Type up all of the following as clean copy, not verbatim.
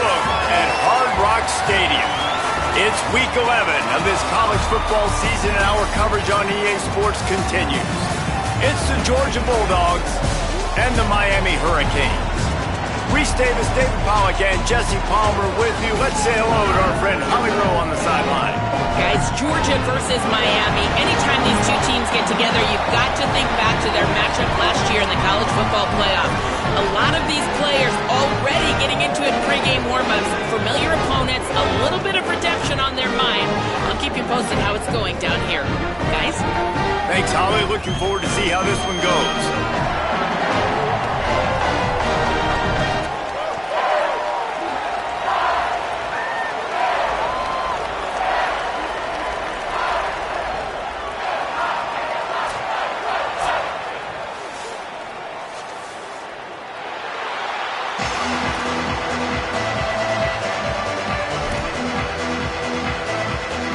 look at Hard Rock Stadium. It's week 11 of this college football season, and our coverage on EA Sports continues. It's the Georgia Bulldogs and the Miami Hurricanes. Reese Davis, David Pollack, and Jesse Palmer with you. Let's say hello to our friend Holly Rowe on the sideline. Guys, Georgia versus Miami. Anytime these two teams get together, you've got to think back to their matchup last year in the college football playoff. A lot of these players already getting into it in pregame warm-ups. Familiar opponents, a little bit of redemption on their mind. I'll keep you posted how it's going down here. Guys? Thanks, Holly. Looking forward to see how this one goes.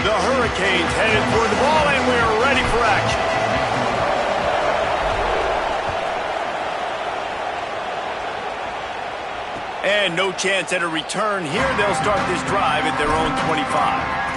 The Hurricanes headed toward the ball, and we're ready for action. And no chance at a return here. They'll start this drive at their own 25.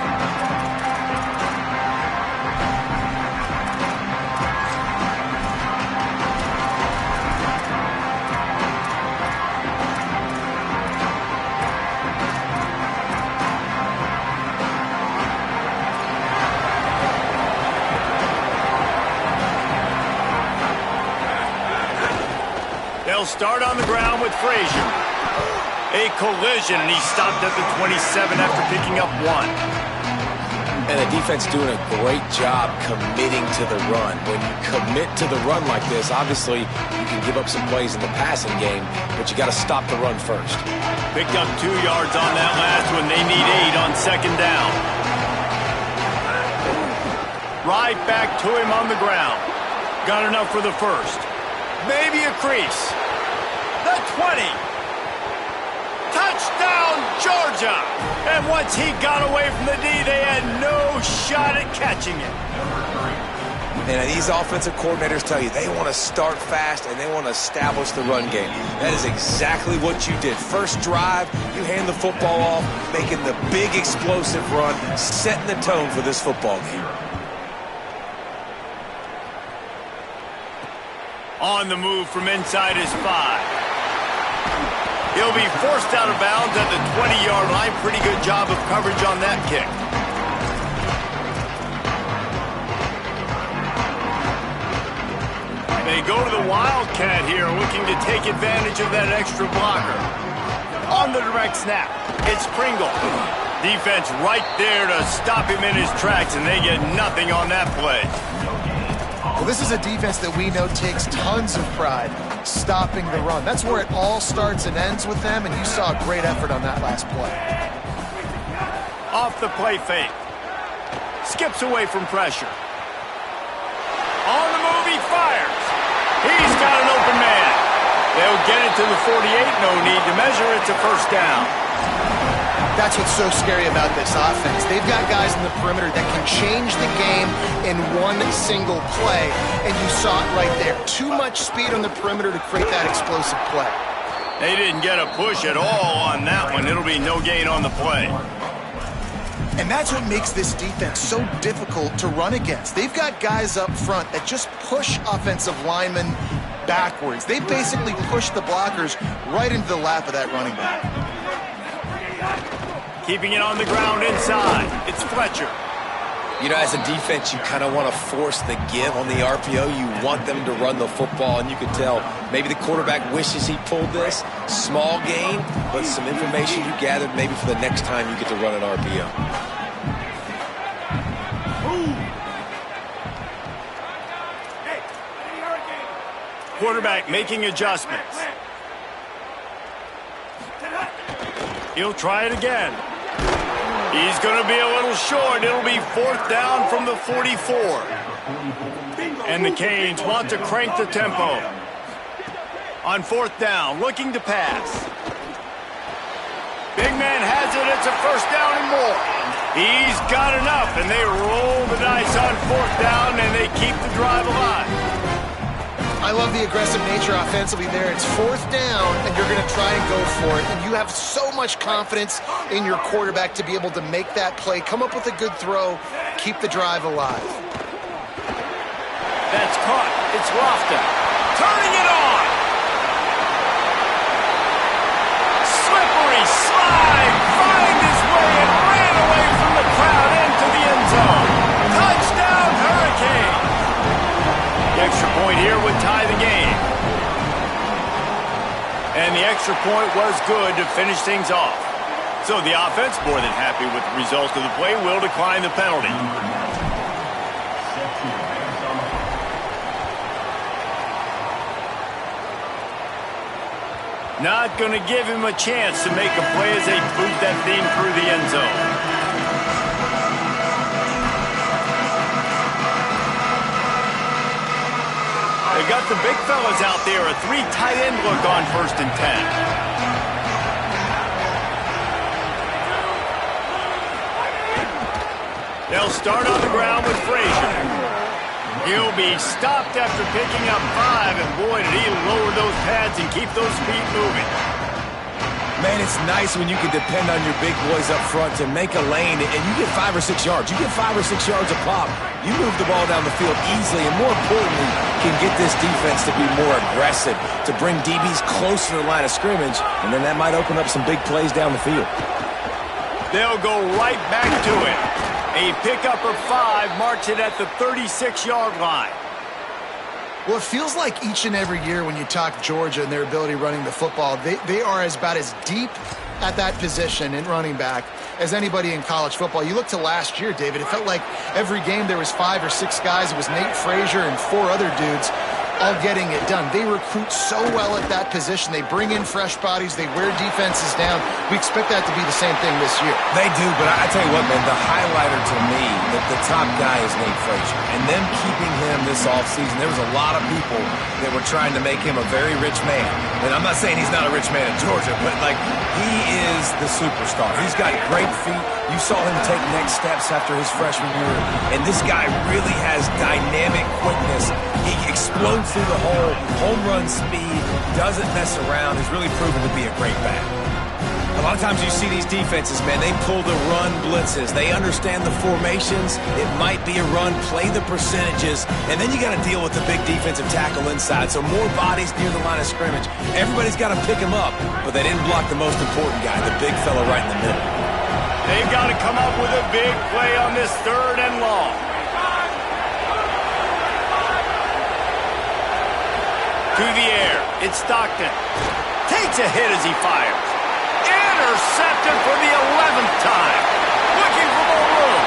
They'll start on the ground with Frazier. A collision, and he stopped at the 27 after picking up one. And the defense doing a great job committing to the run. When you commit to the run like this, obviously you can give up some plays in the passing game, but you got to stop the run first. Picked up 2 yards on that last one. They need 8 on second down. Right back to him on the ground. Got enough for the first. Maybe a crease. The 20. Touchdown, Georgia! And once he got away from the D, they had no shot at catching it. And these offensive coordinators tell you they want to start fast and they want to establish the run game. That is exactly what you did. First drive, you hand the football off, making the big explosive run, setting the tone for this football game. On the move from inside his 5. He'll be forced out of bounds at the 20-yard line. Pretty good job of coverage on that kick. They go to the Wildcat here, looking to take advantage of that extra blocker. On the direct snap, it's Pringle. Defense right there to stop him in his tracks, and they get nothing on that play. Well, this is a defense that we know takes tons of pride stopping the run. That's where it all starts and ends with them, and you saw a great effort on that last play. Off the play fake. Skips away from pressure. On the move, he fires. He's got an open man. They'll get it to the 48. No need to measure. It's a first down. That's what's so scary about this offense. They've got guys in the perimeter that can change the game in one single play, and you saw it right there. Too much speed on the perimeter to create that explosive play. They didn't get a push at all on that one. It'll be no gain on the play. And that's what makes this defense so difficult to run against. They've got guys up front that just push offensive linemen backwards. They basically push the blockers right into the lap of that running back. Keeping it on the ground inside. It's Fletcher. You know, as a defense, you kind of want to force the give on the RPO. You want them to run the football, and you can tell maybe the quarterback wishes he pulled this. Small gain, but some information you gathered maybe for the next time you get to run an RPO. Quarterback making adjustments. He'll try it again. He's going to be a little short. It'll be fourth down from the 44. And the Canes want to crank the tempo. On fourth down, looking to pass. Big man has it. It's a first down and more. He's got enough, and they roll the dice on fourth down, and they keep the drive alive. I love the aggressive nature offensively there. It's 4th down, and you're going to try and go for it. And you have so much confidence in your quarterback to be able to make that play, come up with a good throw, keep the drive alive. That's caught. It's Lofton. Turning it on. Slippery slide. Find his way and ran away from the crowd into the end zone. Touchdown, Hurricane. The extra point here would tie the game. And the extra point was good to finish things off. So the offense, more than happy with the result of the play, will decline the penalty. Not going to give him a chance to make a play as they boot that thing through the end zone. They got the big fellas out there, a 3 tight end look on 1st and 10. They'll start on the ground with Frazier. He'll be stopped after picking up 5, and boy, did he lower those pads and keep those feet moving. Man, it's nice when you can depend on your big boys up front to make a lane, and you get 5 or 6 yards. You get 5 or 6 yards a pop. You move the ball down the field easily, and more importantly, can get this defense to be more aggressive, to bring DBs closer to the line of scrimmage, and then that might open up some big plays down the field. They'll go right back to it. A pickup of 5 marks it at the 36-yard line. Well, it feels like each and every year when you talk Georgia and their ability running the football, they are about as deep at that position in running back as anybody in college football. You look to last year, David, it felt like every game there was 5 or 6 guys. It was Nate Frazier and 4 other dudes all getting it done. They recruit so well at that position. They bring in fresh bodies. They wear defenses down. We expect that to be the same thing this year. They do, but I tell you what, man, the highlighter to me, the top guy is Nate Frazier. And them keeping him this offseason, there was a lot of people that were trying to make him a very rich man. And I'm not saying he's not a rich man in Georgia, but, like, he is the superstar. He's got great feet. You saw him take next steps after his freshman year. And this guy really has dynamic quickness. He explodes through the hole, home run speed, doesn't mess around, has really proven to be a great back. A lot of times you see these defenses, man, they pull the run blitzes. They understand the formations. It might be a run, play the percentages, and then you got to deal with the big defensive tackle inside. So more bodies near the line of scrimmage. Everybody's got to pick him up, but they didn't block the most important guy, the big fella right in the middle. They've got to come up with a big play on this 3rd and long. To the air, it's Stockton. Takes a hit as he fires. Intercepted for the 11th time. Looking for more room.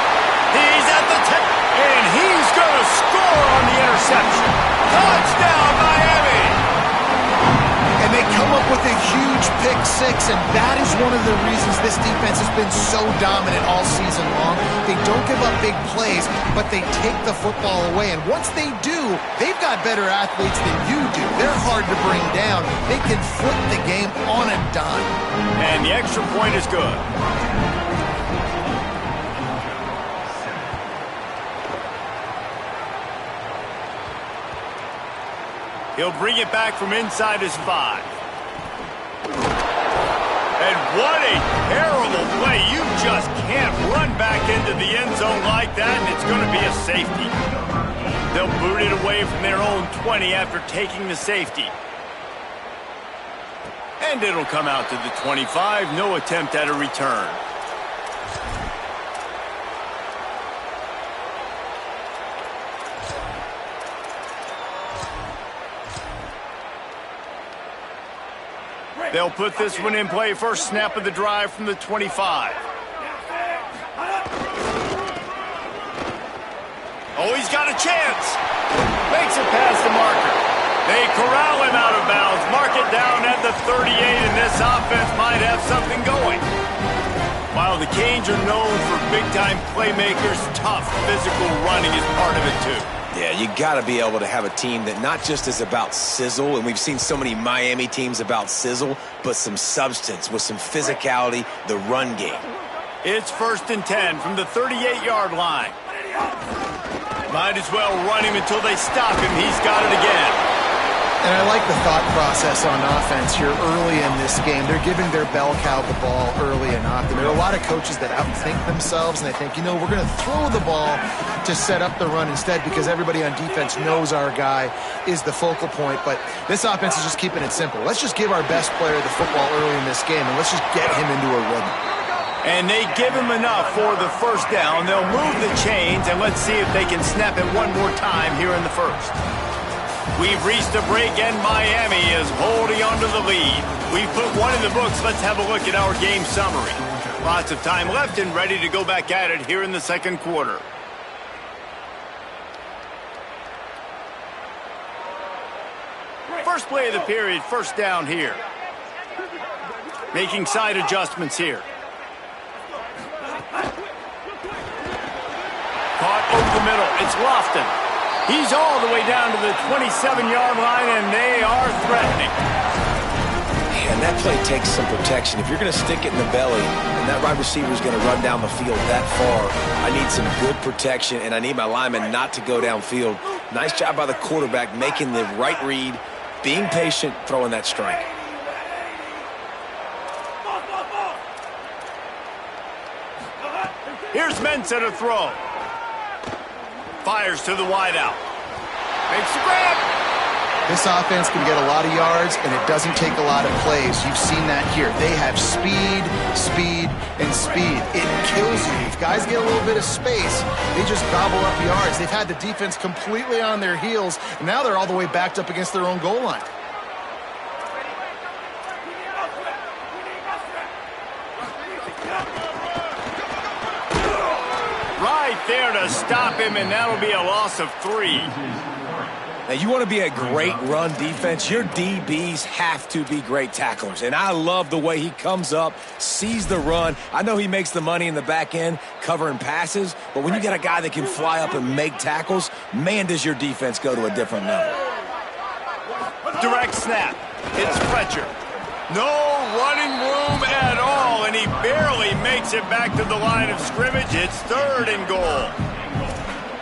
He's at the 10, and he's going to score on the interception. Touchdown, Miami! And they come up with a huge pick 6, and that is one of the reasons this defense has been so dominant all season long. They don't give up big plays, but they take the football away. And once they do, they've got better athletes than you do. They're hard to bring down. They can flip the game on a dime. And the extra point is good. He'll bring it back from inside his 5. And what a terrible play. You just can't run back into the end zone like that, and it's going to be a safety. They'll boot it away from their own 20 after taking the safety. And it'll come out to the 25. No attempt at a return. They'll put this one in play. First snap of the drive from the 25. Oh, he's got a chance. Makes it past the marker. They corral him out of bounds. Mark it down at the 38, and this offense might have something going. While the Canes are known for big-time playmakers, tough physical running is part of it, too. Yeah, you got to be able to have a team that not just is about sizzle, and we've seen so many Miami teams about sizzle, but some substance with some physicality, the run game. It's 1st and 10 from the 38-yard line. Might as well run him until they stop him. He's got it again. And I like the thought process on offense here early in this game. They're giving their bell cow the ball early and often. There are a lot of coaches that outthink themselves, and they think, you know, we're going to throw the ball to set up the run instead because everybody on defense knows our guy is the focal point. But this offense is just keeping it simple. Let's just give our best player the football early in this game, and let's just get him into a rhythm. And they give him enough for the first down. They'll move the chains, and let's see if they can snap it one more time here in the first. We've reached a break, and Miami is holding on to the lead. We've put one in the books. Let's have a look at our game summary. Lots of time left and ready to go back at it here in the second quarter. First play of the period, first down here. Making side adjustments here. Caught over the middle. It's Lofton. He's all the way down to the 27-yard line, and they are threatening. Man, that play takes some protection. If you're going to stick it in the belly and that wide receiver is going to run down the field that far, I need some good protection, and I need my lineman not to go downfield. Nice job by the quarterback making the right read, being patient, throwing that strike. Here's Mensah to throw. Fires to the wideout. Makes the grab. This offense can get a lot of yards, and it doesn't take a lot of plays. You've seen that here. They have speed, speed, and speed. It kills you. If guys get a little bit of space, they just gobble up yards. They've had the defense completely on their heels, and now they're all the way backed up against their own goal line. Right there to stop him, and that'll be a loss of 3. Now, you want to be a great run defense, your DBs have to be great tacklers. And I love the way he comes up, sees the run. I know he makes the money in the back end covering passes, but when you get a guy that can fly up and make tackles, man, does your defense go to a different level. Direct snap. It's Fletcher. No running room at all, and he barely makes it back to the line of scrimmage. It's 3rd and goal.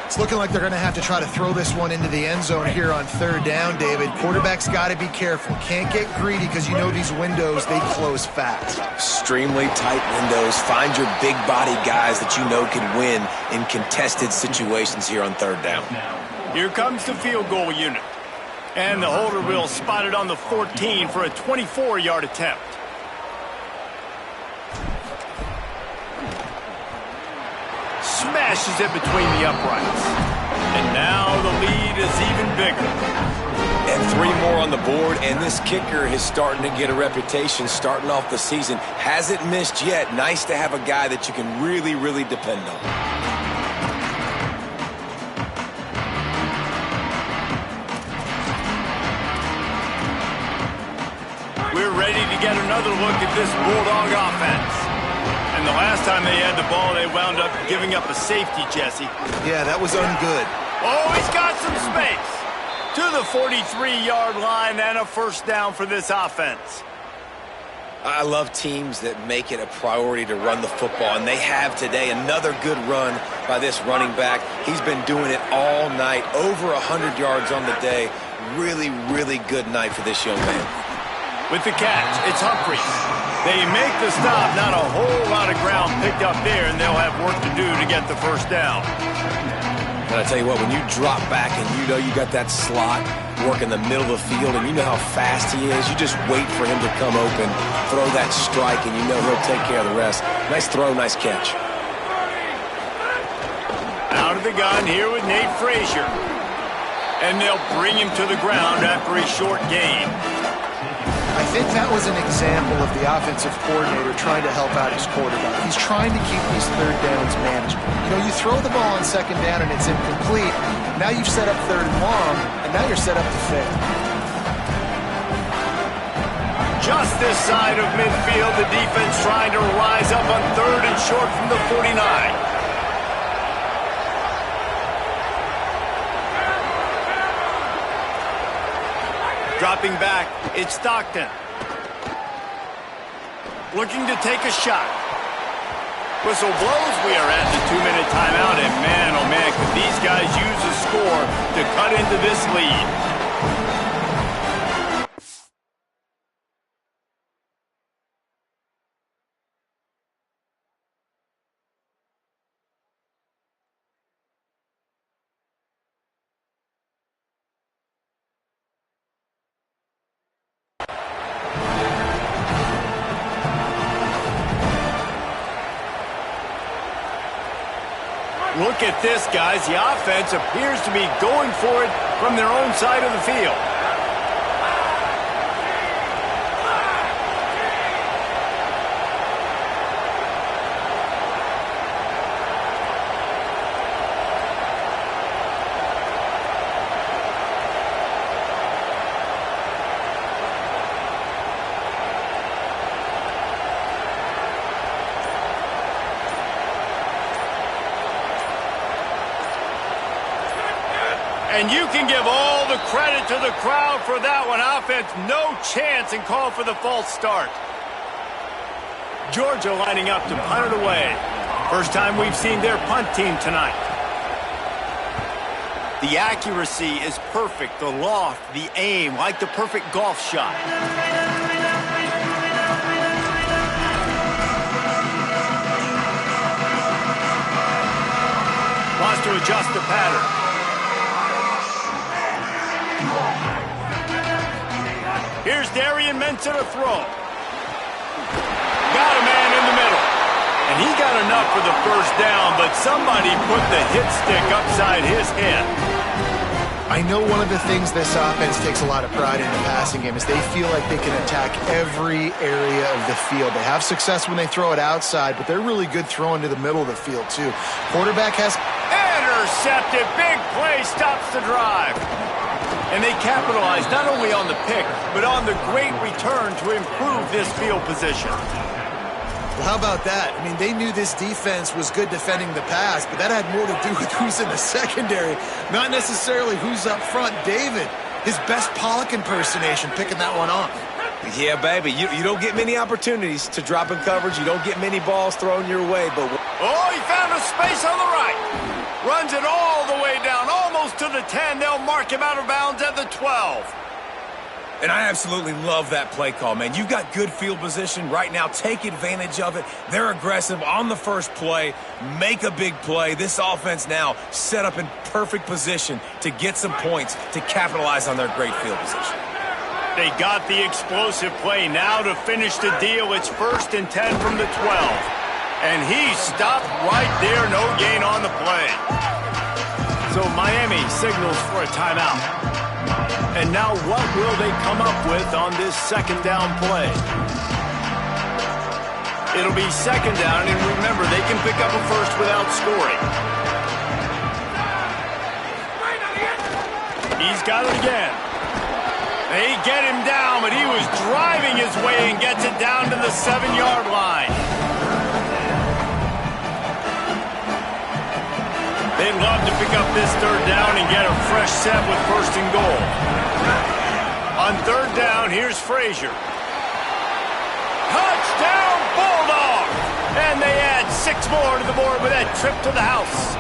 It's looking like they're going to have to try to throw this one into the end zone here on 3rd down, David. Quarterback's got to be careful. Can't get greedy because you know these windows, they close fast. Extremely tight windows. Find your big body guys that you know can win in contested situations here on 3rd down. Here comes the field goal unit. And the holder will spot it on the 14 for a 24-yard attempt. Smashes it between the uprights. And now the lead is even bigger. And 3 more on the board, and this kicker is starting to get a reputation starting off the season. Hasn't missed yet. Nice to have a guy that you can really, really depend on. We're ready to get another look at this Bulldog offense. And the last time they had the ball, they wound up giving up a safety, Jesse. Yeah, that was ungood. Oh, he's got some space. To the 43-yard line and a first down for this offense. I love teams that make it a priority to run the football, and they have today. Another good run by this running back. He's been doing it all night, over 100 yards on the day. Really, really good night for this young man. With the catch, it's Humphries. They make the stop, not a whole lot of ground picked up there, and they'll have work to do to get the first down. And I tell you what, when you drop back and you know you got that slot work in the middle of the field and you know how fast he is, you just wait for him to come open, throw that strike, and you know he'll take care of the rest. Nice throw, nice catch. Out of the gun here with Nate Frazier. And they'll bring him to the ground after a short gain. I think that was an example of the offensive coordinator trying to help out his quarterback. He's trying to keep these 3rd downs manageable. You know, you throw the ball on 2nd down and it's incomplete. Now you've set up 3rd and long, and now you're set up to fail. Just this side of midfield, the defense trying to rise up on 3rd and short from the 49. Dropping back, it's Stockton. Looking to take a shot. Whistle blows, we are at the 2-minute timeout, and man, oh man, could these guys use a score to cut into this lead. Look at this, guys. The offense appears to be going for it from their own side of the field. And you can give all the credit to the crowd for that one. Offense, no chance, and call for the false start. Georgia lining up to punt it away. First time we've seen their punt team tonight. The accuracy is perfect. The loft, the aim, like the perfect golf shot. Wants to adjust the pattern. Here's Darian Mensah to throw. Got a man in the middle. And he got enough for the first down, but somebody put the hit stick upside his head. I know one of the things this offense takes a lot of pride in the passing game is they feel like they can attack every area of the field. They have success when they throw it outside, but they're really good throwing to the middle of the field, too. Quarterback has... Intercepted. Big play stops the drive. And they capitalized not only on the pick, but on the great return to improve this field position. Well, how about that? I mean, they knew this defense was good defending the pass, but that had more to do with who's in the secondary, not necessarily who's up front. David, his best Pollock impersonation, picking that one off. Yeah, baby, you don't get many opportunities to drop in coverage. You don't get many balls thrown your way. But oh, he found a space on the right. Runs it all the way down, almost to the 10. They'll mark him out of bounds at the 12. And I absolutely love that play call, man. You've got good field position right now. Take advantage of it. They're aggressive on the first play. Make a big play. This offense now set up in perfect position to get some points to capitalize on their great field position. They got the explosive play now to finish the deal. It's 1st and 10 from the 12. And he stopped right there. No gain on the play. So Miami signals for a timeout. And now what will they come up with on this second down play? It'll be second down, and remember, they can pick up a first without scoring. He's got it again. They get him down, but he was driving his way and gets it down to the 7-yard line. They'd love to pick up this third down and get a fresh set with 1st and goal. On third down, here's Frazier. Touchdown, Bulldogs! And they add 6 more to the board with that trip to the house.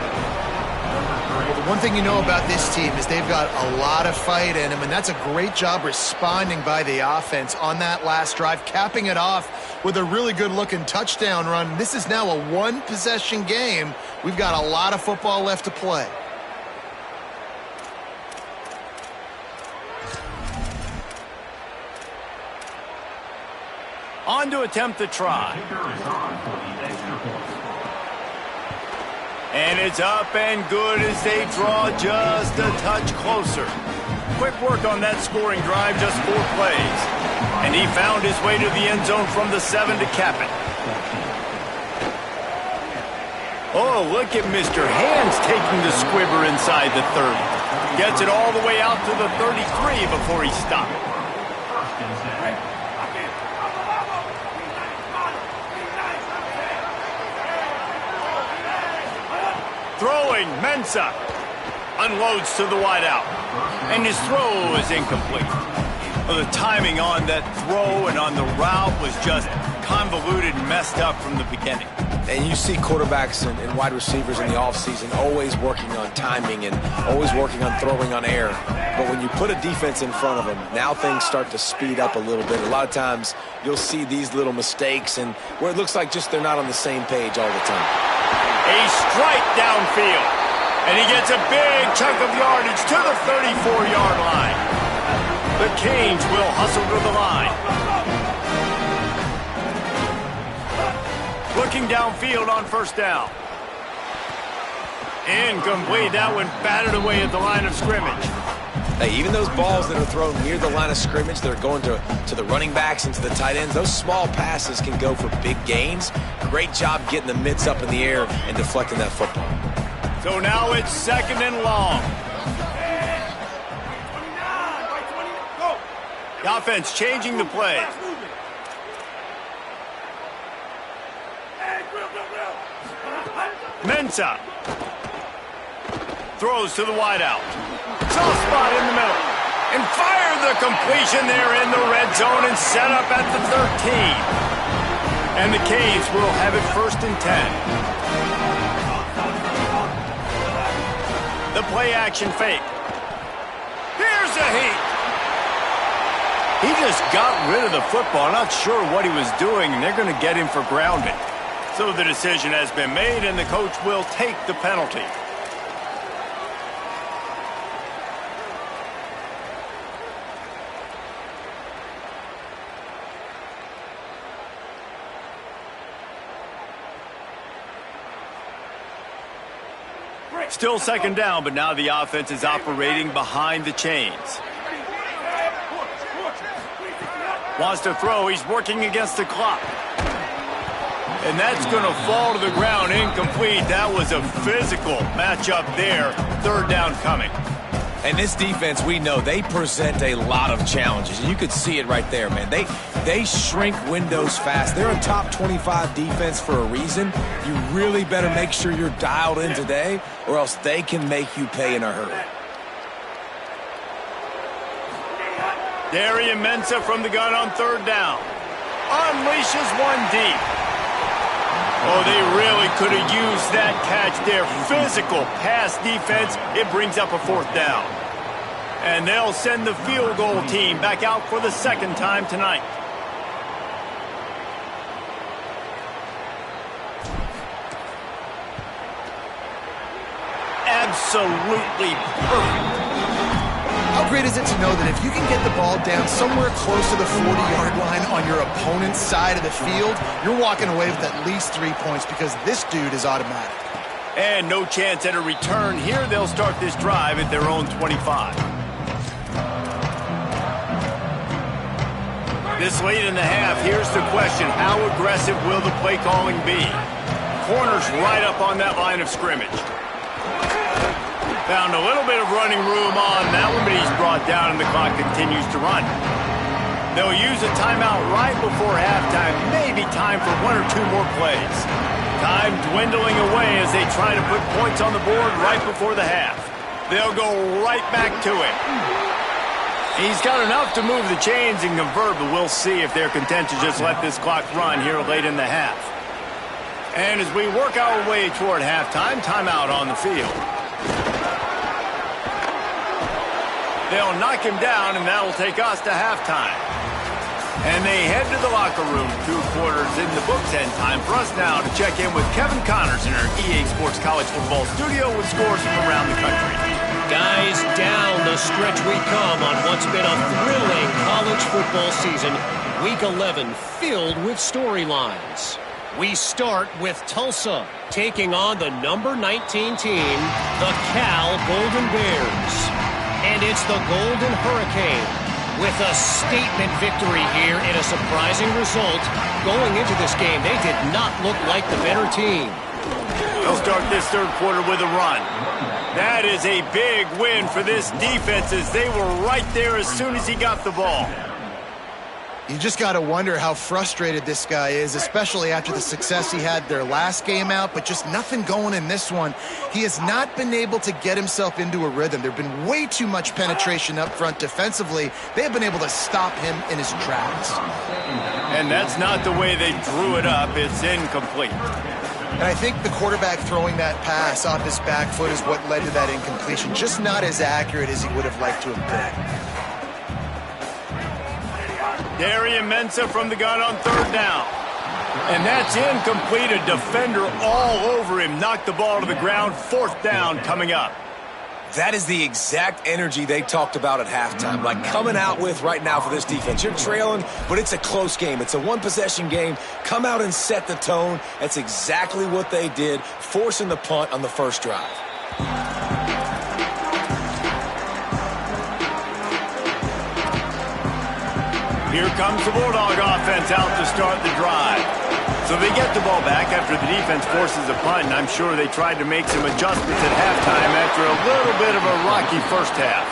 Well, the one thing you know about this team is they've got a lot of fight in them, and that's a great job responding by the offense on that last drive, capping it off with a really good-looking touchdown run. This is now a one-possession game. We've got a lot of football left to play. On to attempt the try. And it's up and good as they draw just a touch closer. Quick work on that scoring drive, just 4 plays. And he found his way to the end zone from the 7 to cap it. Oh, look at Mr. Hands taking the squibber inside the 30. Gets it all the way out to the 33 before he stopped. Throwing, Mensah unloads to the wideout, and his throw is incomplete. Well, the timing on that throw and on the route was just convoluted and messed up from the beginning. And you see quarterbacks and wide receivers in the offseason always working on timing and always working on throwing on air. But when you put a defense in front of them, now things start to speed up a little bit. A lot of times you'll see these little mistakes and where it looks like just they're not on the same page all the time. A strike downfield, and he gets a big chunk of yardage to the 34-yard line. The Canes will hustle to the line. Looking downfield on 1st down. Incomplete. That one batted away at the line of scrimmage. Hey, even those balls that are thrown near the line of scrimmage that are going to the running backs and to the tight ends, those small passes can go for big gains. Great job getting the mitts up in the air and deflecting that football. So now it's 2nd and long. The offense changing the play. Mensah throws to the wideout. Soft spot in the middle. And fired the completion there in the red zone and set up at the 13. And the Canes will have it 1st and 10. The play action fake. Here's a heat. He just got rid of the football. Not sure what he was doing, and they're going to get him for grounding. So the decision has been made, and the coach will take the penalty. Still 2nd down, but now the offense is operating behind the chains. Wants to throw. He's working against the clock. And that's going to fall to the ground. Incomplete. That was a physical matchup there. 3rd down coming. And this defense, we know, they present a lot of challenges. And you could see it right there, man. They shrink windows fast. They're a top 25 defense for a reason. You really better make sure you're dialed in today, or else they can make you pay in a hurry. Darian Mensah from the gun on 3rd down. Unleashes one deep. Oh, they really could have used that catch there. Physical pass defense. It brings up a 4th down. And they'll send the field goal team back out for the 2nd time tonight. Absolutely perfect. How great is it to know that if you can get the ball down somewhere close to the 40-yard line on your opponent's side of the field, you're walking away with at least 3 points because this dude is automatic. And no chance at a return here. They'll start this drive at their own 25. This late in the half, here's the question. How aggressive will the play calling be? Corners right up on that line of scrimmage. Found a little bit of running room on that one, but he's brought down and the clock continues to run. They'll use a timeout right before halftime. Maybe time for 1 or 2 more plays. Time dwindling away as they try to put points on the board right before the half. They'll go right back to it. He's got enough to move the chains and convert, but we'll see if they're content to just let this clock run here late in the half. And as we work our way toward halftime, timeout on the field. They'll knock him down, and that'll take us to halftime. And they head to the locker room. 2 quarters in the books, and time for us now to check in with Kevin Connors in our EA Sports College Football studio with scores from around the country. Guys, down the stretch we come on what's been a thrilling college football season. Week 11 filled with storylines. We start with Tulsa taking on the number 19 team, the Cal Golden Bears. And it's the Golden Hurricane with a statement victory here in a surprising result. Going into this game, they did not look like the better team. They'll start this 3rd quarter with a run. That is a big win for this defense as they were right there as soon as he got the ball. You just got to wonder how frustrated this guy is, especially after the success he had their last game out, but just nothing going in this one. He has not been able to get himself into a rhythm. There have been way too much penetration up front defensively. They have been able to stop him in his tracks. And that's not the way they drew it up. It's incomplete. And I think the quarterback throwing that pass off his back foot is what led to that incompletion. Just not as accurate as he would have liked to have been. Darian Mensah from the gun on 3rd down. And that's incomplete. A defender all over him. Knocked the ball to the ground. 4th down coming up. That is the exact energy they talked about at halftime, like coming out with right now for this defense. You're trailing, but it's a close game. It's a 1-possession game. Come out and set the tone. That's exactly what they did, forcing the punt on the first drive. Here comes the Bulldog offense out to start the drive. So they get the ball back after the defense forces a punt, and I'm sure they tried to make some adjustments at halftime after a little bit of a rocky first half.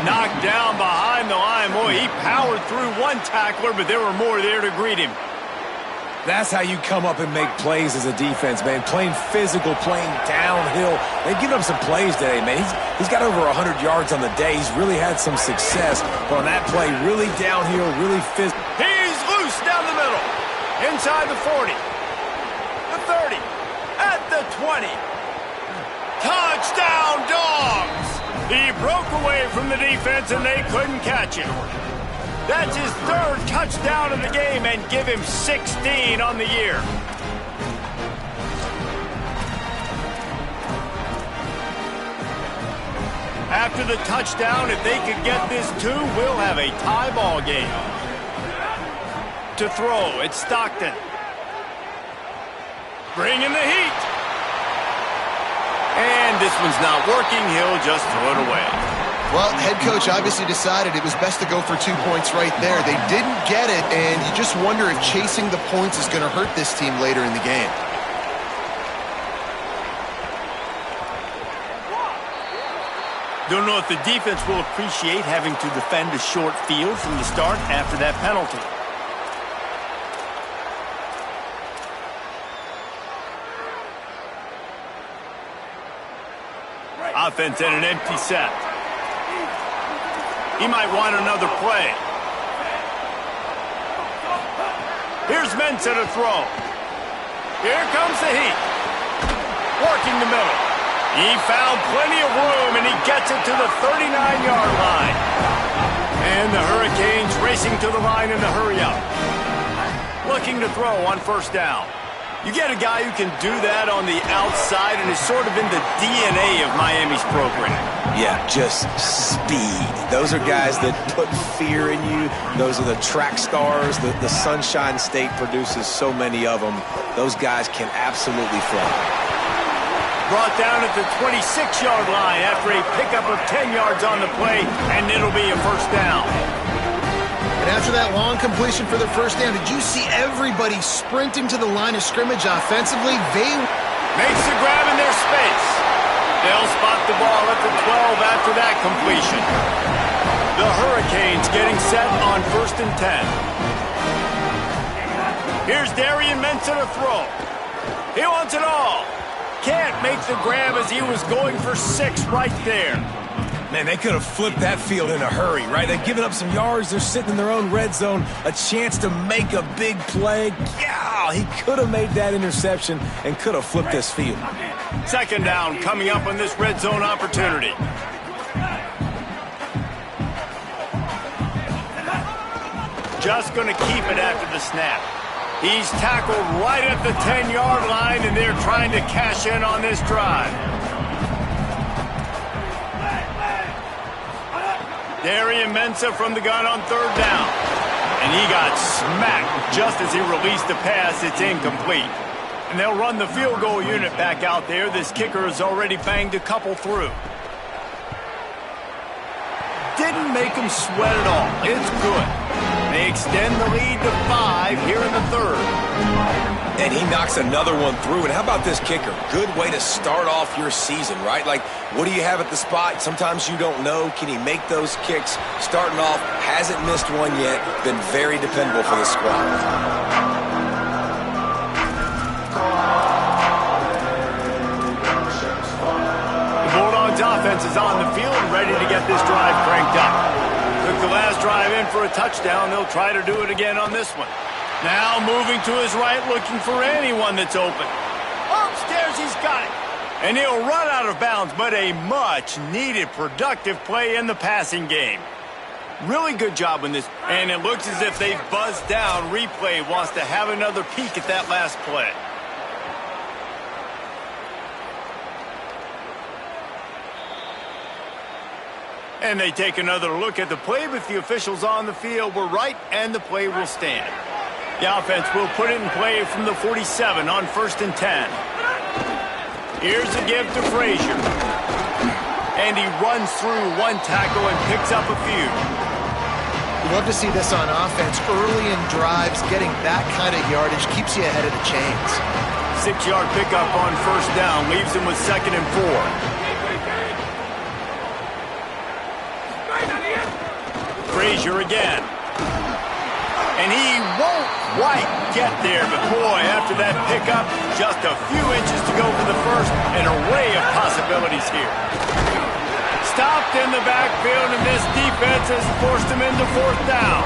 Knocked down behind the line. Boy, he powered through one tackler, but there were more there to greet him. That's how you come up and make plays as a defense, man. Playing physical, playing downhill. They've given up some plays today, man. He's got over 100 yards on the day. He's really had some success. But on that play, really downhill, really physical. He's loose down the middle. Inside the 40. The 30. At the 20. Touchdown, Dogs! He broke away from the defense, and they couldn't catch him. That's his third touchdown of the game, and give him 16 on the year. After the touchdown, if they could get this too, we'll have a tie ball game. To throw, it's Stockton. Bringing the heat. And this one's not working. He'll just throw it away. Well, head coach obviously decided it was best to go for 2 points right there. They didn't get it, and you just wonder if chasing the points is going to hurt this team later in the game. Don't know if the defense will appreciate having to defend a short field from the start after that penalty. Offense in an empty set. He might want another play. Here's Mensah to throw. Here comes the heat. Working the middle. He found plenty of room, and he gets it to the 39-yard line. And the Hurricanes racing to the line in the hurry-up. Looking to throw on first down. You get a guy who can do that on the outside, and is sort of in the DNA of Miami's program. Yeah, just speed. Those are guys that put fear in you. Those are the track stars. The Sunshine State produces so many of them. Those guys can absolutely fly. Brought down at the 26-yard line after a pickup of 10 yards on the play, and it'll be a first down. And after that long completion for the first down, did you see everybody sprinting to the line of scrimmage offensively? They makes the grab in their space. They'll spot the ball at the 12 after that completion. The Hurricanes getting set on 1st and 10. Here's Darian Mensah to throw. He wants it all. Can't make the grab as he was going for 6 right there. Man, they could have flipped that field in a hurry, right? They've given up some yards. They're sitting in their own red zone. A chance to make a big play. Yeah, he could have made that interception and could have flipped this field. Second down coming up on this red zone opportunity. Just going to keep it after the snap. He's tackled right at the 10-yard line, and they're trying to cash in on this drive. Darian Mensah from the gun on 3rd down. And he got smacked just as he released the pass. It's incomplete. And they'll run the field goal unit back out there. This kicker has already banged a couple through. Didn't make him sweat at all. It's good. They extend the lead to 5 here in the 3rd. And he knocks another one through. And how about this kicker? Good way to start off your season, right? Like, what do you have at the spot? Sometimes you don't know. Can he make those kicks? Starting off, hasn't missed one yet. Been very dependable for the squad. The Bulldogs offense is on the field and ready to get this drive cranked up. Took the last drive in for a touchdown. They'll try to do it again on this one. Now moving to his right, looking for anyone that's open. Upstairs, he's got it. And he'll run out of bounds, but a much-needed productive play in the passing game. Really good job in this. And it looks as if they've buzzed down. Replay wants to have another peek at that last play. And they take another look at the play, but the officials on the field were right, and the play will stand. The offense will put it in play from the 47 on 1st and 10. Here's a give to Frazier. And he runs through one tackle and picks up a few. You love to see this on offense. Early in drives, getting that kind of yardage keeps you ahead of the chains. 6-yard pickup on first down leaves him with 2nd and 4. Frazier again. And he won't quite get there, but boy, after that pickup, just a few inches to go for the first. An array of possibilities here. Stopped in the backfield, and this defense has forced him into 4th down.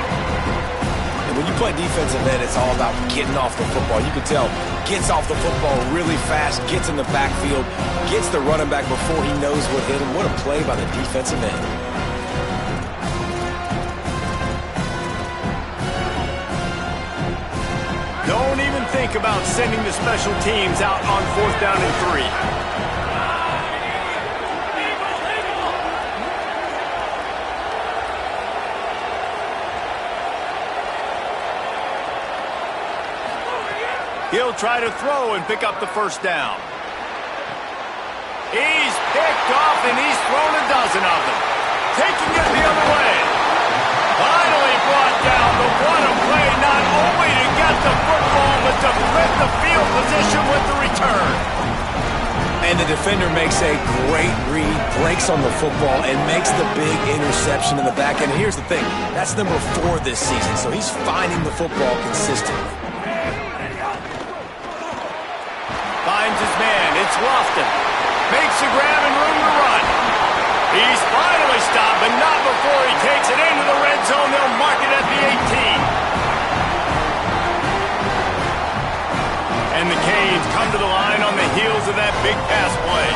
And when you play defensive end, it's all about getting off the football. You can tell, gets off the football really fast, gets in the backfield, gets the running back before he knows what hit him. What a play by the defensive end. Don't even think about sending the special teams out on 4th down and 3. He'll try to throw and pick up the first down. He's picked off, and he's thrown a dozen of them. Taking it the other way. Finally brought down, but what a play, not only to get the football, but to flip the field position with the return. And the defender makes a great read, breaks on the football, and makes the big interception in the back end. Here's the thing, that's number 4 this season, so he's finding the football consistently. Finds his man, it's Lofton. Makes a grab and room to run. He's finally stopped, but not before he takes it into the red zone. They'll mark it at the 18. And the Canes come to the line on the heels of that big pass play.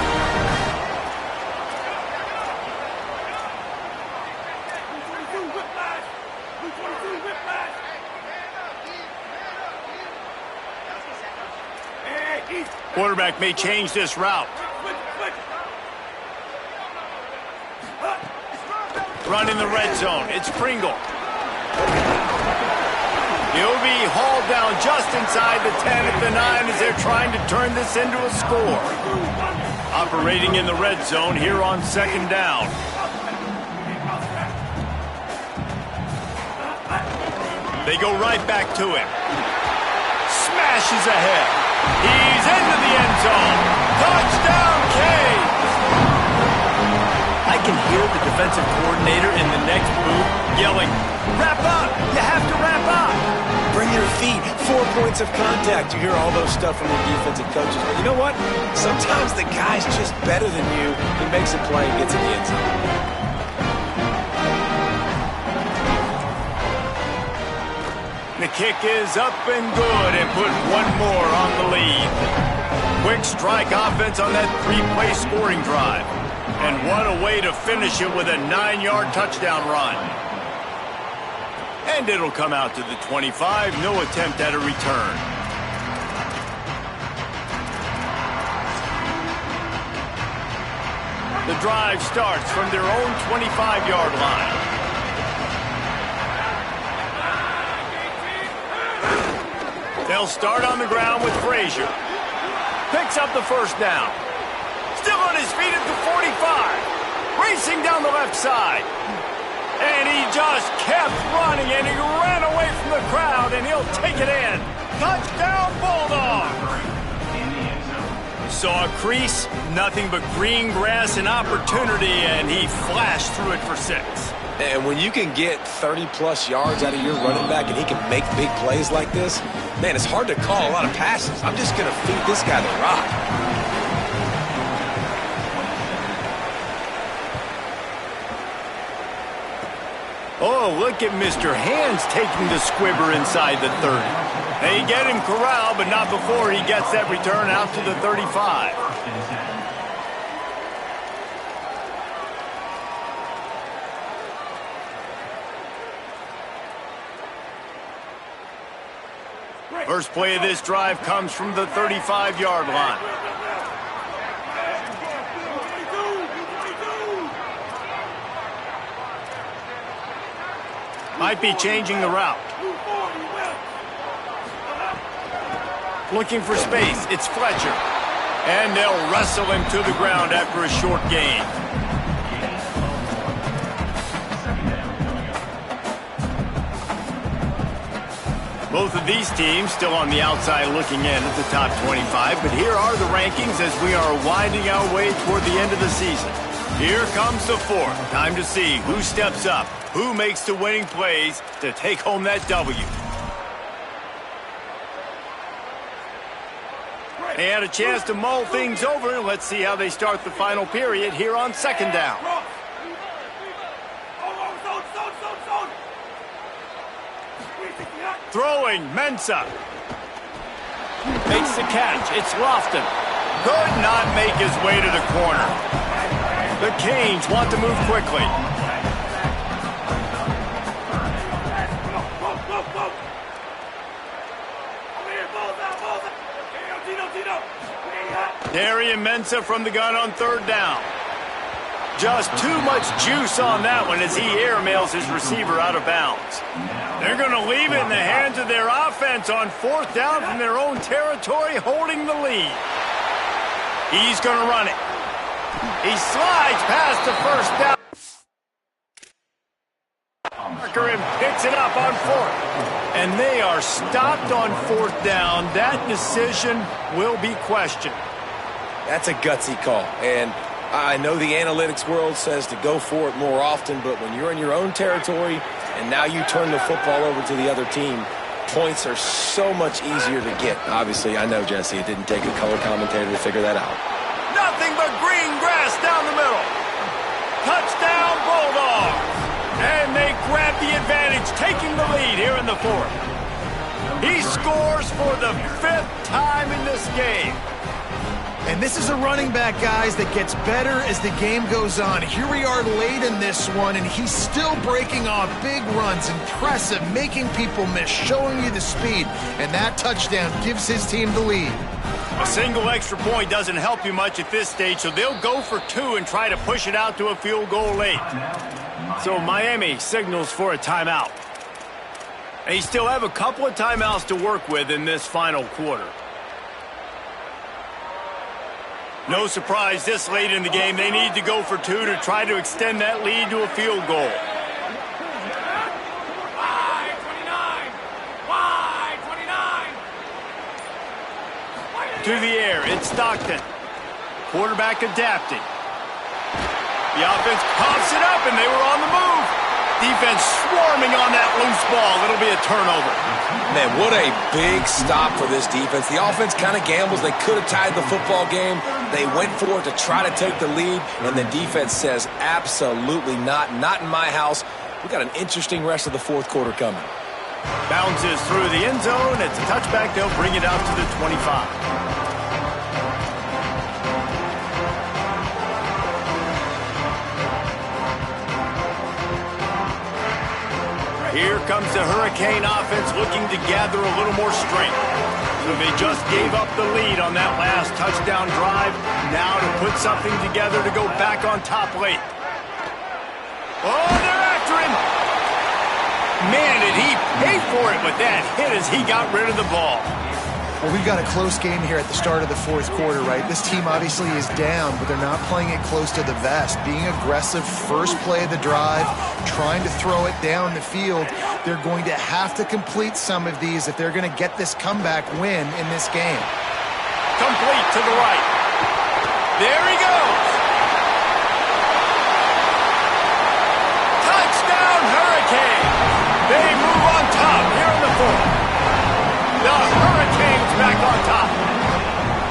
Quarterback may change this route. Run in the red zone. It's Pringle. He'll be hauled down just inside the 10 at the 9 as they're trying to turn this into a score. Operating in the red zone here on 2nd down. They go right back to him. Smashes ahead. He's into the end zone. Touchdown, Canes! I can hear the defensive coordinator in the next booth yelling, "Wrap up! You have to wrap up!" Bring your feet, 4 points of contact. You hear all those stuff from the defensive coaches. But you know what? Sometimes the guy's just better than you. He makes a play and gets in the end zone. The kick is up and good and put one more on the lead. Quick strike offense on that 3-play scoring drive. And what a way to finish it with a 9-yard touchdown run. And it'll come out to the 25. No attempt at a return. The drive starts from their own 25-yard line. They'll start on the ground with Frazier. Picks up the first down. Still on his feet at the 45. Racing down the left side. And he just kept running, and he ran away from the crowd, and he'll take it in. Touchdown, Bulldog! Saw a crease, nothing but green grass and opportunity, and he flashed through it for 6. And when you can get 30-plus yards out of your running back and he can make big plays like this, man, it's hard to call a lot of passes. I'm just going to feed this guy the rock. Oh, look at Mr. Hands taking the squibber inside the 30. They get him corralled, but not before he gets that return out to the 35. First play of this drive comes from the 35-yard line. Might be changing the route. Looking for space. It's Fletcher. And they'll wrestle him to the ground after a short gain. Both of these teams still on the outside looking in at the top 25, but here are the rankings as we are winding our way toward the end of the season. Here comes the fourth. Time to see who steps up, who makes the winning plays to take home that W. They had a chance to mull things over. Let's see how they start the final period here on second down. Throwing, Mensah. Makes the catch. It's Lofton. Could not make his way to the corner. The Canes want to move quickly. Darian Mensah from the gun on third down. Just too much juice on that one as he airmails his receiver out of bounds. They're going to leave it in the hands of their offense on fourth down from their own territory, holding the lead. He's going to run it. He slides past the first down. Marker and picks it up on fourth. And they are stopped on fourth down. That decision will be questioned. That's a gutsy call. And I know the analytics world says to go for it more often, but when you're in your own territory and now you turn the football over to the other team, points are so much easier to get. Obviously, I know, Jesse, it didn't take a color commentator to figure that out. Nothing but green grass down the middle. Touchdown, Bulldogs. And they grab the advantage, taking the lead here in the fourth. He scores for the fifth time in this game. And this is a running back, guys, that gets better as the game goes on. Here we are late in this one, and he's still breaking off big runs. Impressive, making people miss, showing you the speed. And that touchdown gives his team the lead. A single extra point doesn't help you much at this stage, so they'll go for two and try to push it out to a field goal late. So Miami signals for a timeout. They still have a couple of timeouts to work with in this final quarter. No surprise this late in the game. They need to go for two to try to extend that lead to a field goal. Wide 29! Wide 29! To the air, it's Stockton. Quarterback adapting. The offense pops it up, and they were on the move. Defense swarming on that loose ball. It'll be a turnover. Man, what a big stop for this defense. The offense kind of gambles. They could have tied the football game. They went for it to try to take the lead, and the defense says, absolutely not. Not in my house. We've got an interesting rest of the fourth quarter coming. Bounces through the end zone. It's a touchback. They'll bring it out to the 25. Here comes the Hurricane offense looking to gather a little more strength. So they just gave up the lead on that last touchdown drive. Now to put something together to go back on top late. Oh, they're after him. Man, did he pay for it with that hit as he got rid of the ball. Well, we've got a close game here at the start of the fourth quarter, right? This team obviously is down, but they're not playing it close to the vest. Being aggressive, first play of the drive, trying to throw it down the field. They're going to have to complete some of these if they're going to get this comeback win in this game. Complete to the right. There he goes. Touchdown, Hurricane. They move on top here in the fourth. The Hurricanes back on top.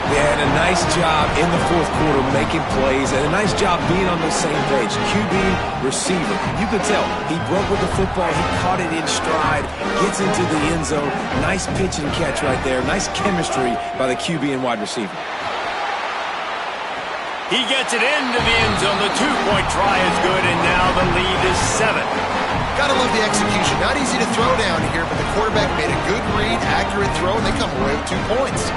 They had a nice job in the fourth quarter making plays and a nice job being on the same page. QB, receiver. You could tell he broke with the football. He caught it in stride, gets into the end zone. Nice pitch and catch right there. Nice chemistry by the QB and wide receiver. He gets it into the end zone. The two-point try is good, and now the lead is 7. Gotta love the execution. Not easy to throw down here, but the quarterback made a good read, accurate throw, and they come away with 2 points.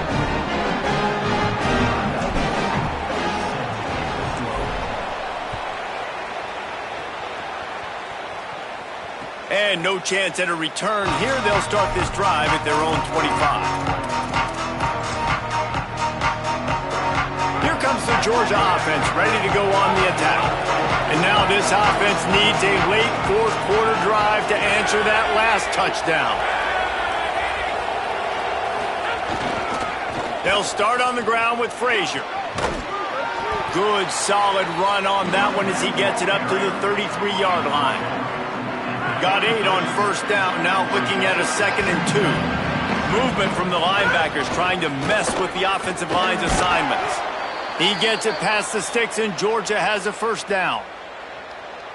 And no chance at a return here. They'll start this drive at their own 25. Georgia offense ready to go on the attack. And now this offense needs a late fourth-quarter drive to answer that last touchdown. They'll start on the ground with Frazier. Good, solid run on that one as he gets it up to the 33-yard line. Got 8 on first down, now looking at a 2nd and 2. Movement from the linebackers trying to mess with the offensive line's assignments. He gets it past the sticks, and Georgia has a first down.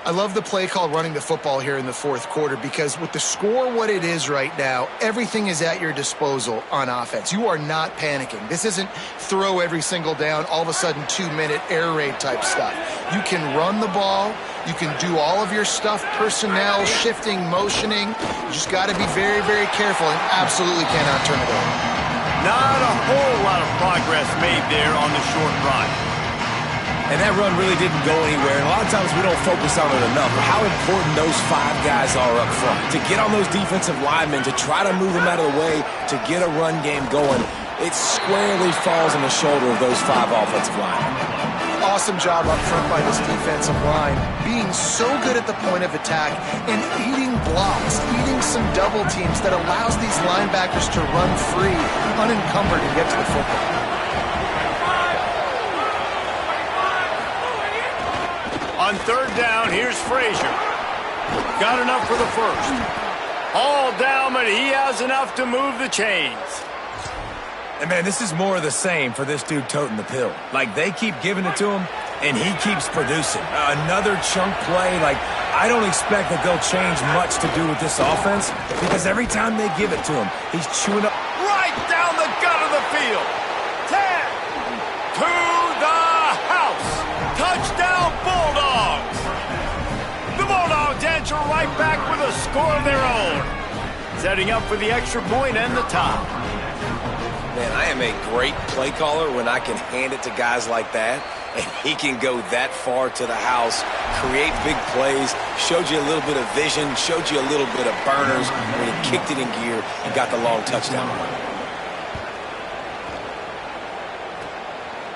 I love the play call running the football here in the fourth quarter because with the score what it is right now, everything is at your disposal on offense. You are not panicking. This isn't throw every single down, all of a sudden 2-minute air raid type stuff. You can run the ball. You can do all of your stuff, personnel, shifting, motioning. You just got to be very, very careful and absolutely cannot turn it over. Not a whole lot of progress made there on the short run. And that run really didn't go anywhere. And a lot of times we don't focus on it enough. But how important those 5 guys are up front. To get on those defensive linemen, to try to move them out of the way, to get a run game going, it squarely falls on the shoulder of those 5 offensive linemen. Awesome job up front by this defensive line. Being so good at the point of attack and eating blocks, eating some double teams that allows these linebackers to run free, unencumbered, and get to the football. On third down, here's Frazier. Got enough for the first. All down, but he has enough to move the chains. And, man, this is more of the same for this dude toting the pill. Like, they keep giving it to him, and he keeps producing. Another chunk play. Like, I don't expect that they'll change much to do with this offense because every time they give it to him, he's chewing up right down the gut of the field. 10 to the house. Touchdown, Bulldogs. The Bulldogs answer right back with a score of their own. Setting up for the extra point and the tie. Man, I am a great play caller when I can hand it to guys like that, and he can go that far to the house, create big plays, showed you a little bit of vision, showed you a little bit of burners when he kicked it in gear and got the long touchdown run.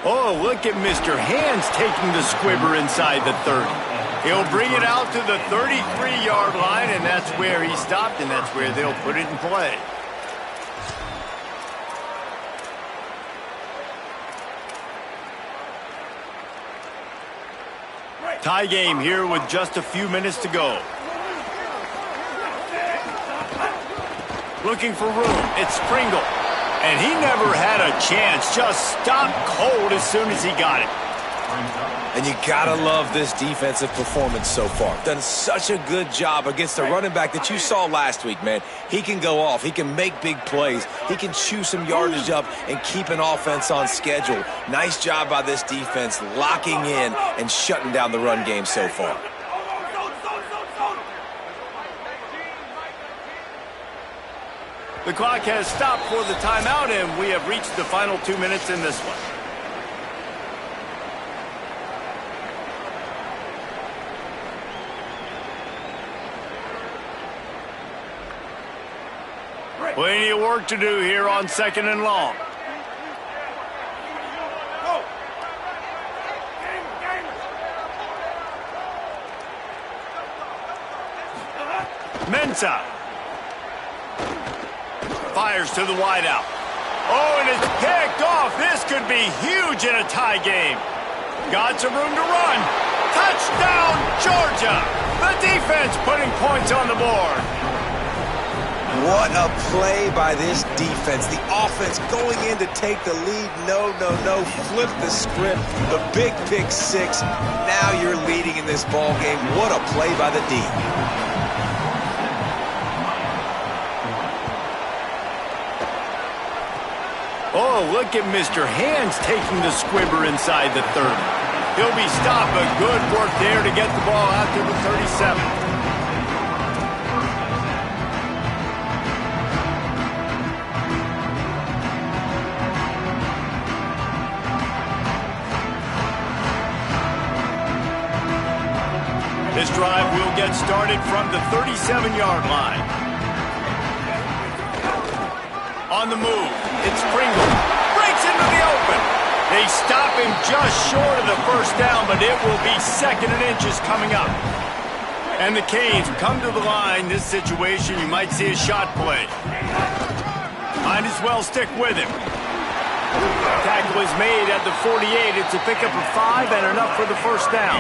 Oh, look at Mr. Hands taking the squibber inside the 30. He'll bring it out to the 33-yard line, and that's where he stopped, and that's where they'll put it in play. Tie game here with just a few minutes to go. Looking for room. It's Pringle. And he never had a chance. Just stopped cold as soon as he got it. And you gotta love this defensive performance so far. Done such a good job against the running back that you saw last week, man. He can go off. He can make big plays. He can chew some yardage up and keep an offense on schedule. Nice job by this defense locking in and shutting down the run game so far. The clock has stopped for the timeout, and we have reached the final 2 minutes in this one. Plenty of work to do here on 2nd and long. Mensah fires to the wideout. Oh, and it's picked off. This could be huge in a tie game. Got some room to run. Touchdown, Georgia. The defense putting points on the board. What a play by this defense. The offense going in to take the lead. No. Flip the script. The big pick 6. Now you're leading in this ball game. What a play by the D. Oh, look at Mr. Hands taking the squibber inside the 30. He'll be stopped, but good work there to get the ball out to the 37. This drive will get started from the 37-yard line. On the move, it's Pringle. Breaks into the open. They stop him just short of the first down, but it will be 2nd and inches coming up. And the Canes come to the line. This situation, you might see a shot play. Might as well stick with him. Tackle is made at the 48. It's a pickup of 5 and enough for the first down.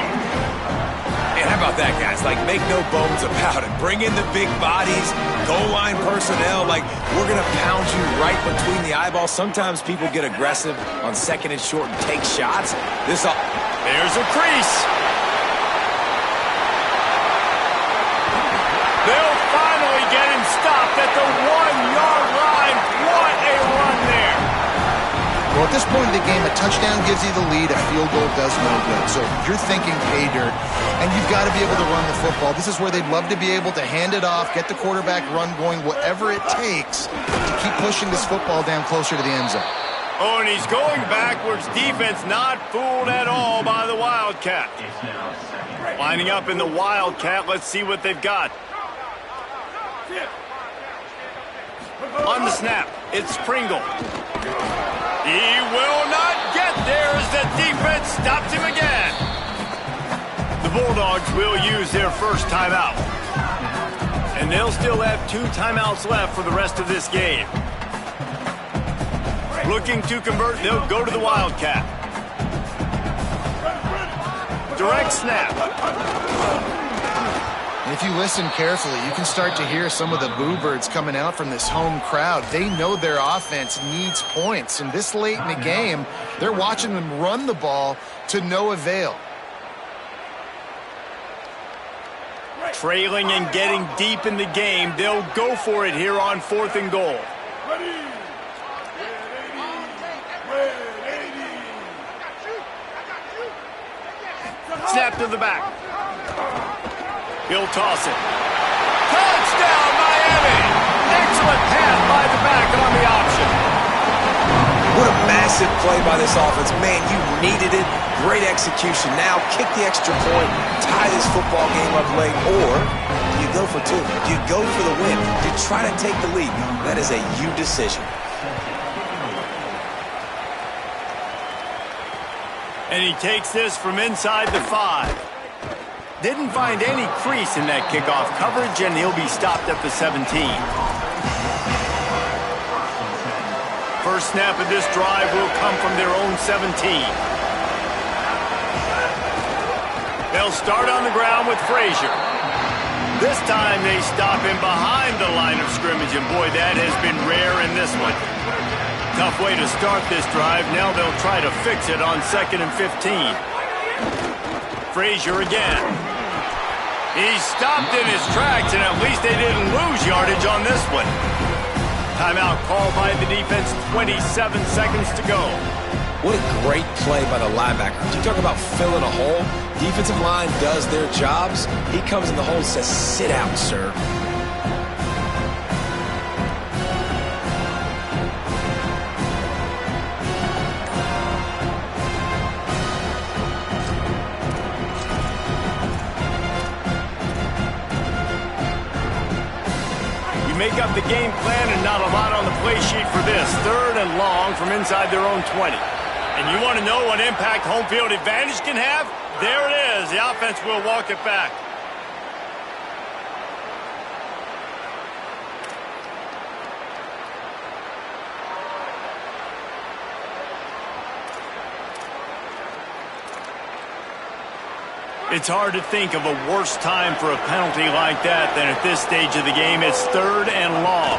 And how about that, guys? Like, make no bones about it. Bring in the big bodies, goal line personnel. Like, we're going to pound you right between the eyeballs. Sometimes people get aggressive on 2nd and short and take shots. There's a crease. They'll finally get him stopped at the 1-yard line. What a run there. Well, at this point in the game, a touchdown gives you the lead, a field goal does no good. So you're thinking pay dirt, and you've got to be able to run the football. This is where they'd love to be able to hand it off, get the quarterback run going, whatever it takes to keep pushing this football down closer to the end zone. Oh, and he's going backwards. Defense not fooled at all by the Wildcat. Lining up in the Wildcat, let's see what they've got. On the snap, it's Pringle. He will not get there as the defense stops him again. The Bulldogs will use their first timeout. And they'll still have 2 timeouts left for the rest of this game. Looking to convert, they'll go to the Wildcat. Direct snap. And if you listen carefully, you can start to hear some of the boo birds coming out from this home crowd. They know their offense needs points. And this late in the game, they're watching them run the ball to no avail. Trailing and getting deep in the game, they'll go for it here on 4th and goal. Snap to the back. He'll toss it. Touchdown, Miami! Excellent pass by the back on the option. What a massive play by this offense. Man, you needed it. Great execution. Now kick the extra point, tie this football game up late, or do you go for 2? Do you go for the win? Do you try to take the lead? That is a you decision. And he takes this from inside the 5. Didn't find any crease in that kickoff coverage, and he'll be stopped at the 17. First snap of this drive will come from their own 17. They'll start on the ground with Frazier. This time they stop him behind the line of scrimmage, and boy, that has been rare in this one. Tough way to start this drive. Now they'll try to fix it on 2nd and 15. Frazier again. He's stopped in his tracks, and at least they didn't lose yardage on this one. Timeout called by the defense, 27 seconds to go. What a great play by the linebacker. You talk about filling a hole. Defensive line does their jobs. He comes in the hole and says, sit out, sir. Make up the game plan and not a lot on the play sheet for this. 3rd and long from inside their own 20. And you want to know what impact home field advantage can have? There it is. The offense will walk it back. It's hard to think of a worse time for a penalty like that than at this stage of the game. It's 3rd and long.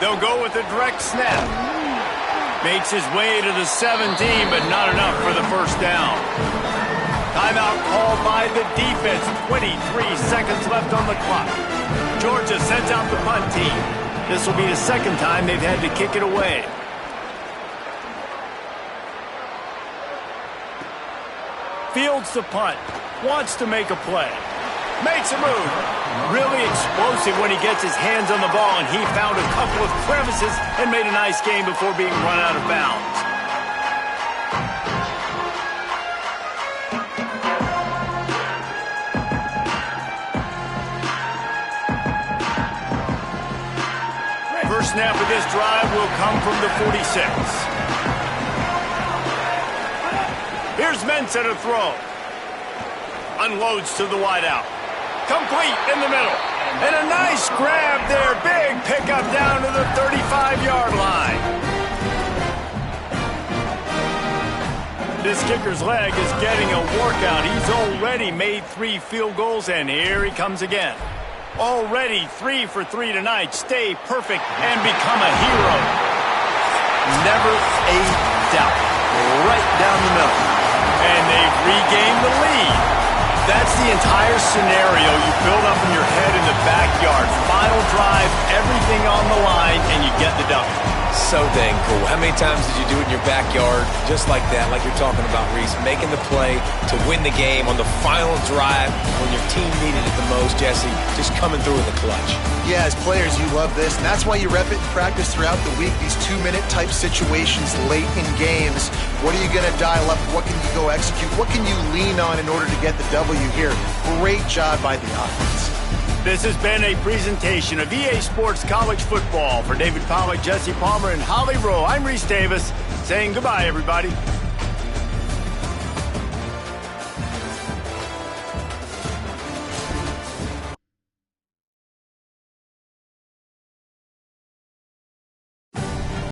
They'll go with a direct snap. Makes his way to the 17, but not enough for the first down. Timeout called by the defense. 23 seconds left on the clock. Georgia sends out the punt team. This will be the 2nd time they've had to kick it away. Fields the punt. Wants to make a play. Makes a move. Really explosive when he gets his hands on the ball, and he found a couple of crevices and made a nice game before being run out of bounds. First snap of this drive will come from the 46. Here's Mensah to throw. Unloads to the wideout. Complete in the middle. And a nice grab there. Big pickup down to the 35-yard line. This kicker's leg is getting a workout. He's already made 3 field goals, and here he comes again. Already 3 for 3 tonight. Stay perfect and become a hero. Never a doubt. Right down the middle. And they've regained the lead. That's the entire scenario you build up in your head in the backyard. Final drive, everything on the line, and you get the W. So dang cool. How many times did you do it in your backyard just like that, like you're talking about, Reese, making the play to win the game on the final drive when your team needed it the most, Jesse, just coming through in the clutch. Yeah, as players, you love this, and that's why you rep it in practice throughout the week, these 2-minute type situations late in games. What are you going to dial up? What can you go execute? What can you lean on in order to get the W here? Great job by the offense. This has been a presentation of EA Sports College Football. For David Pollack, Jesse Palmer, and Holly Rowe, I'm Reese Davis saying goodbye, everybody.